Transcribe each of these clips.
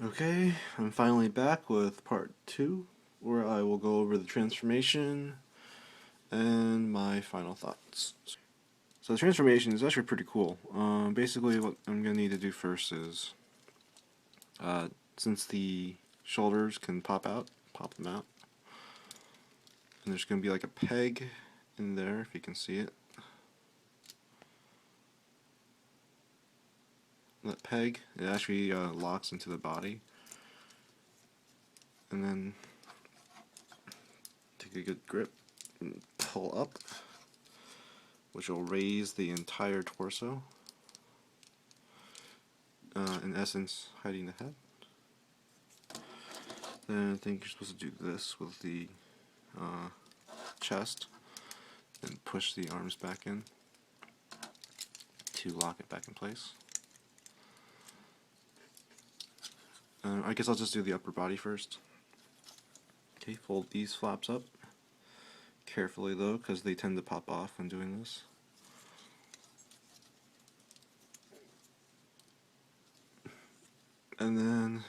Okay, I'm finally back with part 2, where I will go over the transformation and my final thoughts. So the transformation is actually pretty cool. Basically what I'm going to need to do first is, since the shoulders can pop them out, and there's going to be like a peg in there, if you can see it. That peg, it actually locks into the body. And then take a good grip and pull up, which will raise the entire torso, in essence hiding the head. Then I think you're supposed to do this with the chest and push the arms back in to lock it back in place. I guess I'll just do the upper body first. Okay, fold these flaps up carefully though, because they tend to pop off when doing this. And then,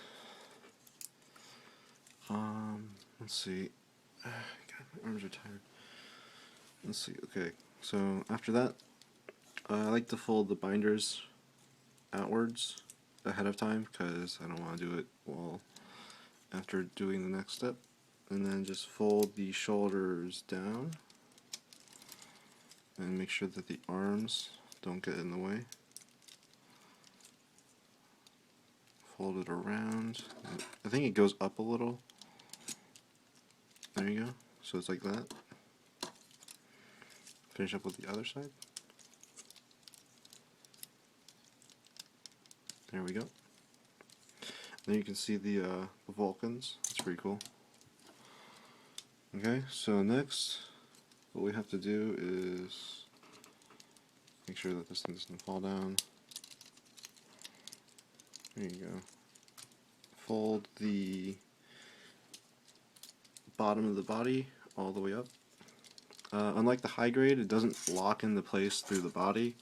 let's see. God, my arms are tired. Let's see. Okay, so after that, I like to fold the binders outwards ahead of time because I don't want to do it while after doing the next step. And then just fold the shoulders down and make sure that the arms don't get in the way. Fold it around. I think it goes up a little. There you go. So it's like that. Finish up with the other side. There we go. Then you can see the Vulcans. That's pretty cool. Okay, so next, what we have to do is make sure that this thing doesn't fall down. There you go. Fold the bottom of the body all the way up. Unlike the high grade, it doesn't lock into place through the body,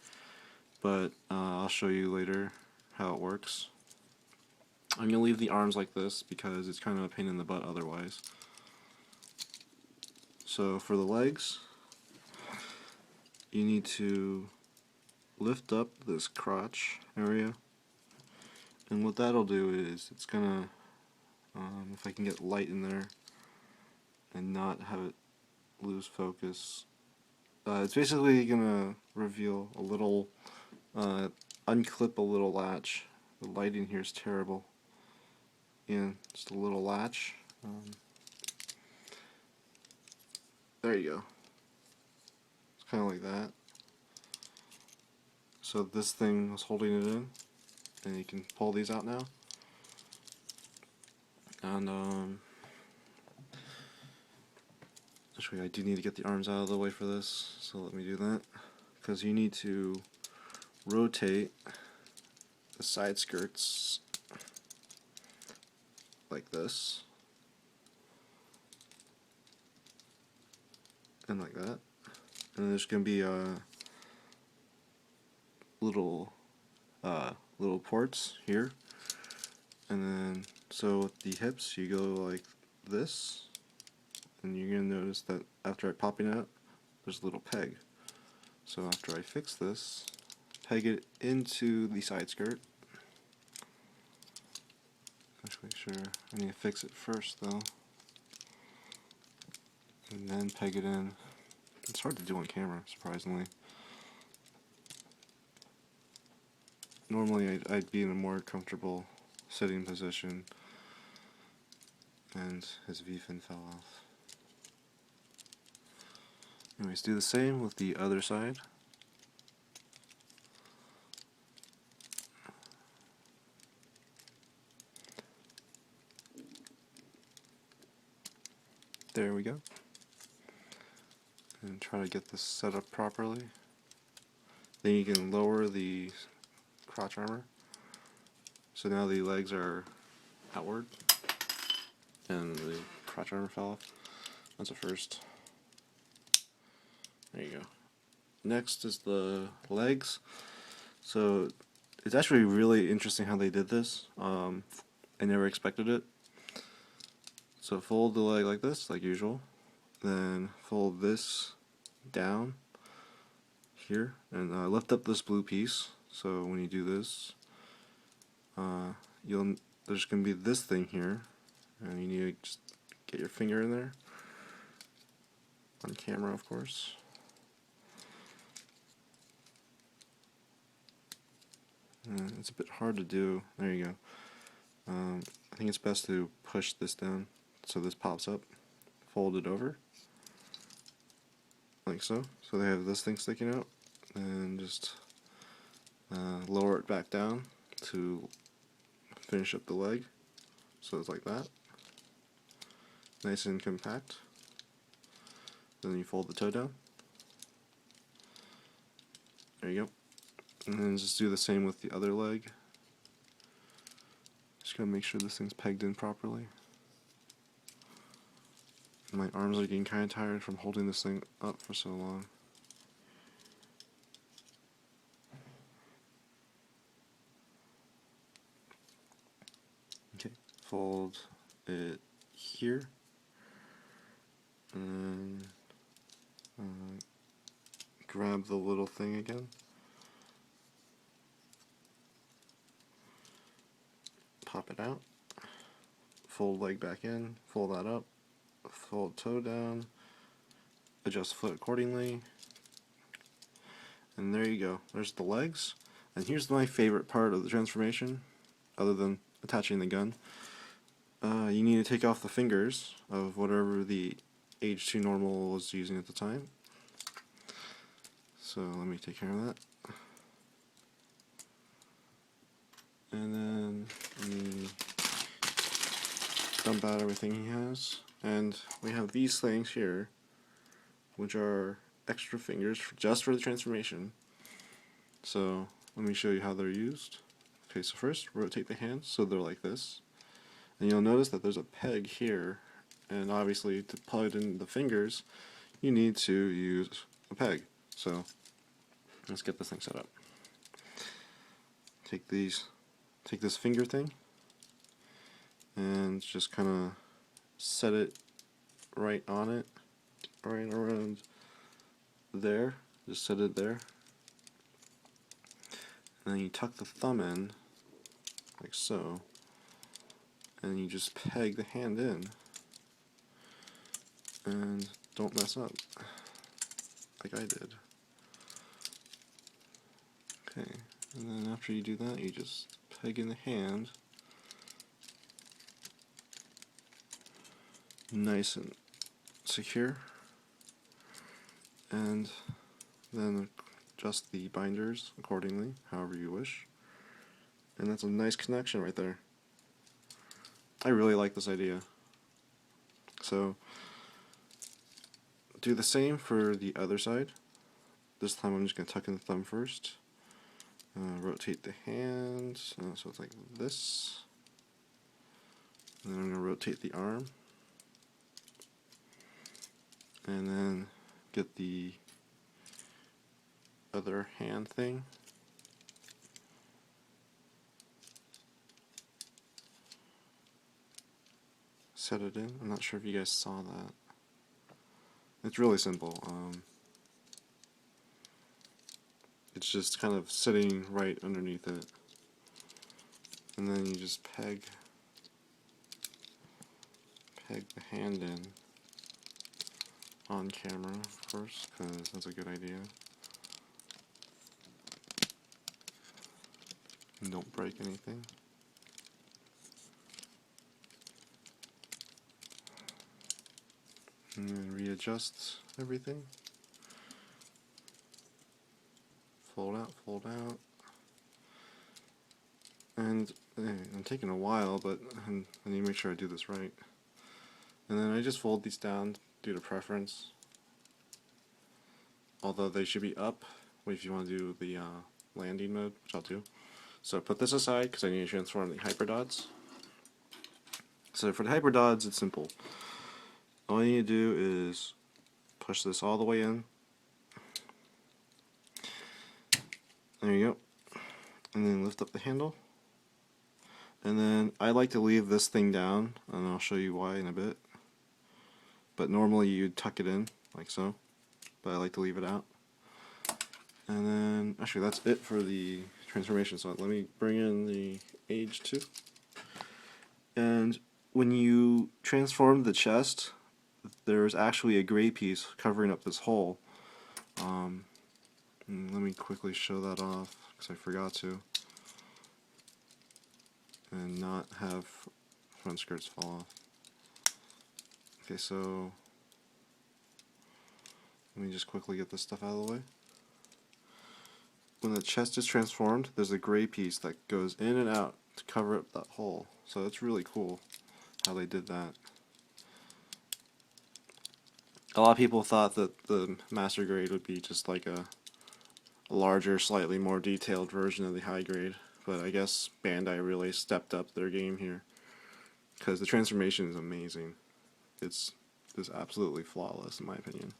but I'll show you later how it works. I'm going to leave the arms like this because it's kind of a pain in the butt otherwise. So for the legs, you need to lift up this crotch area, and what that'll do is it's gonna, if I can get light in there and not have it lose focus, it's basically gonna reveal a little, unclip a little latch. The lighting here is terrible. And just a little latch. There you go. It's kind of like that. So this thing was holding it in, and you can pull these out now. And actually I do need to get the arms out of the way for this, so let me do that. Because you need to rotate the side skirts like this, and like that. And there's going to be little ports here, and then so with the hips you go like this, and you're going to notice that after I popping it out, there's a little peg. So after I fix this, peg it into the side skirt. Actually, sure, I need to fix it first though, and then peg it in. It's hard to do on camera, surprisingly. Normally I'd be in a more comfortable sitting position, and his V-fin fell off. Anyways, do the same with the other side. There we go. And try to get this set up properly. Then you can lower the crotch armor. So now the legs are outward, and the crotch armor fell off. That's a first. There you go. Next is the legs. So it's actually really interesting how they did this. I never expected it. So fold the leg like this, like usual. Then fold this down here and lift up this blue piece. So when you do this, there's going to be this thing here, and you need to just get your finger in there, on camera of course. It's a bit hard to do. There you go. I think it's best to push this down so this pops up. Fold it over, like so. So they have this thing sticking out, and just lower it back down to finish up the leg. So it's like that. Nice and compact. Then you fold the toe down. There you go. And then just do the same with the other leg. Just gotta make sure this thing's pegged in properly. My arms are getting kind of tired from holding this thing up for so long. Okay, fold it here. And grab the little thing again. Pop it out. Fold leg back in. Fold that up. Fold toe down. Adjust foot accordingly. And there you go. There's the legs. And here's my favorite part of the transformation, other than attaching the gun. You need to take off the fingers of whatever the H2 normal was using at the time. So let me take care of that. And then we dump out everything he has. And we have these things here, which are extra fingers just for the transformation. So let me show you how they're used. Okay, so first rotate the hands so they're like this. And you'll notice that there's a peg here, and obviously to plug in the fingers you need to use a peg. So let's get this thing set up. Take this finger thing and just kind of set it right on it, right around there. Just set it there. And then you tuck the thumb in, like so, and you just peg the hand in. And don't mess up, like I did. Okay, and then after you do that, you just peg in the hand, nice and secure, and then adjust the binders accordingly, however you wish. And that's a nice connection right there. I really like this idea. So do the same for the other side. This time I'm just going to tuck in the thumb first. Rotate the hand, so it's like this. And then I'm going to rotate the arm. And then get the other hand thing. Set it in. I'm not sure if you guys saw that. It's really simple. It's just kind of sitting right underneath it. And then you just peg the hand in on camera first, because that's a good idea. And don't break anything. And then readjust everything. Fold out. And I'm taking a while, but I need to make sure I do this right. And then I just fold these down due to preference. Although they should be up if you want to do the landing mode, which I'll do. So put this aside because I need to transform the hyperdots. So for the hyperdots, it's simple. All you need to do is push this all the way in. There you go. And then lift up the handle. And then I like to leave this thing down, and I'll show you why in a bit. But normally you'd tuck it in, like so. But I like to leave it out. And then, actually that's it for the transformation. So let me bring in the Age 2. And when you transform the chest, there's actually a gray piece covering up this hole. Let me quickly show that off, because I forgot to. And not have front skirts fall off. Okay, so let me just quickly get this stuff out of the way. When the chest is transformed, there's a gray piece that goes in and out to cover up that hole. So it's really cool how they did that. A lot of people thought that the master grade would be just like a larger, slightly more detailed version of the high grade, but I guess Bandai really stepped up their game here, because the transformation is amazing. It's absolutely flawless in my opinion.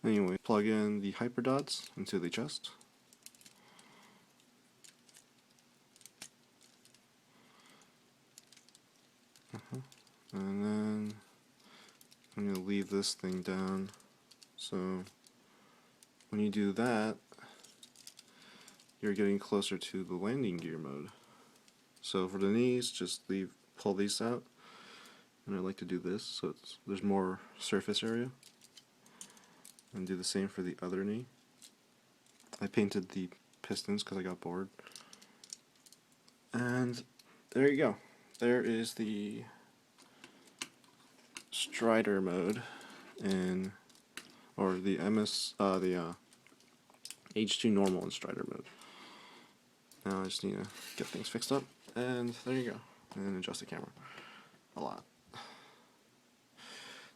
Anyway, plug in the hyperdots into the chest. And then I'm going to leave this thing down. So when you do that, you're getting closer to the landing gear mode. So for the knees, just pull these out. And I like to do this so there's more surface area. And do the same for the other knee. I painted the pistons because I got bored. And there you go. There is the Strider mode or the H2 normal and Strider mode. Now I just need to get things fixed up, and there you go. And adjust the camera a lot.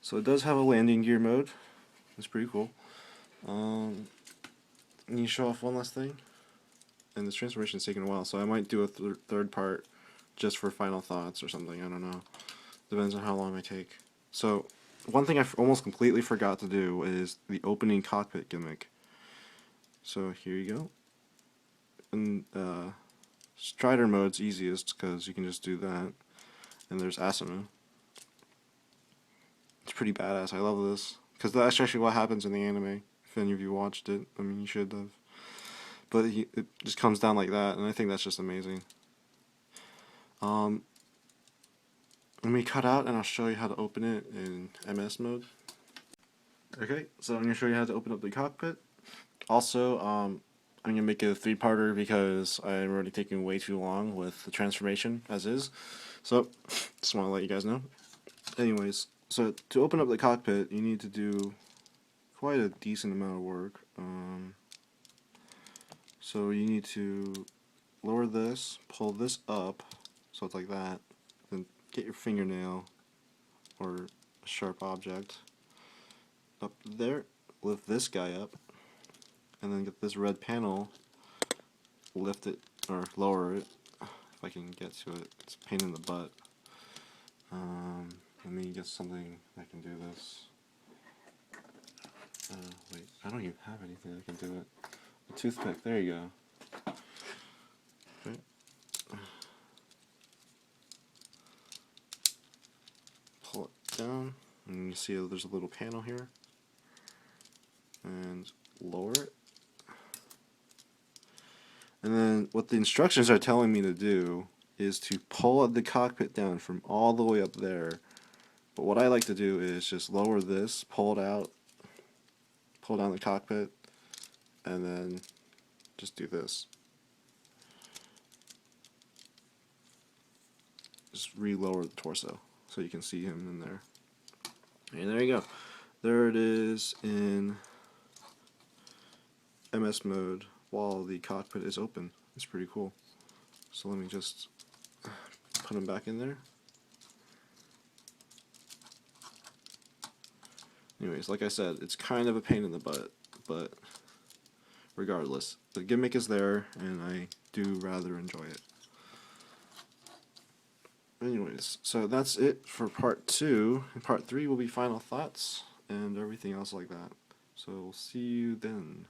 So it does have a landing gear mode. It's pretty cool. Need to show off one last thing. And this transformation is taking a while, so I might do a third part just for final thoughts or something. I don't know. Depends on how long I take. So one thing I almost completely forgot to do is the opening cockpit gimmick. So here you go. And Strider mode's easiest because you can just do that. And there's Asuna. It's pretty badass. I love this because that's actually what happens in the anime. If any of you watched it, I mean, you should have. But it just comes down like that, and I think that's just amazing. Let me cut out, and I'll show you how to open it in MS mode. Okay, so I'm going to show you how to open up the cockpit. Also, I'm going to make it a three-parter because I'm already taking way too long with the transformation as is. So, just want to let you guys know. Anyways, so to open up the cockpit, you need to do quite a decent amount of work. So you need to lower this, pull this up, so it's like that, then get your fingernail or a sharp object up there, lift this guy up, and then get this red panel, lift it, or lower it, if I can get to it. It's a pain in the butt. Let me get something that can do this. Wait, I don't even have anything that can do it. A toothpick, there you go. Okay. Pull it down, and you see there's a little panel here. And lower it. And then what the instructions are telling me to do is to pull the cockpit down from all the way up there. But what I like to do is just lower this, pull it out, pull down the cockpit, and then just do this. Just re-lower the torso so you can see him in there. And there you go. There it is in MS mode while the cockpit is open. It's pretty cool. So let me just put him back in there. Anyways, like I said, it's kind of a pain in the butt, but regardless, the gimmick is there, and I do rather enjoy it. Anyways, so that's it for part 2. In part 3 will be final thoughts and everything else like that. So we'll see you then.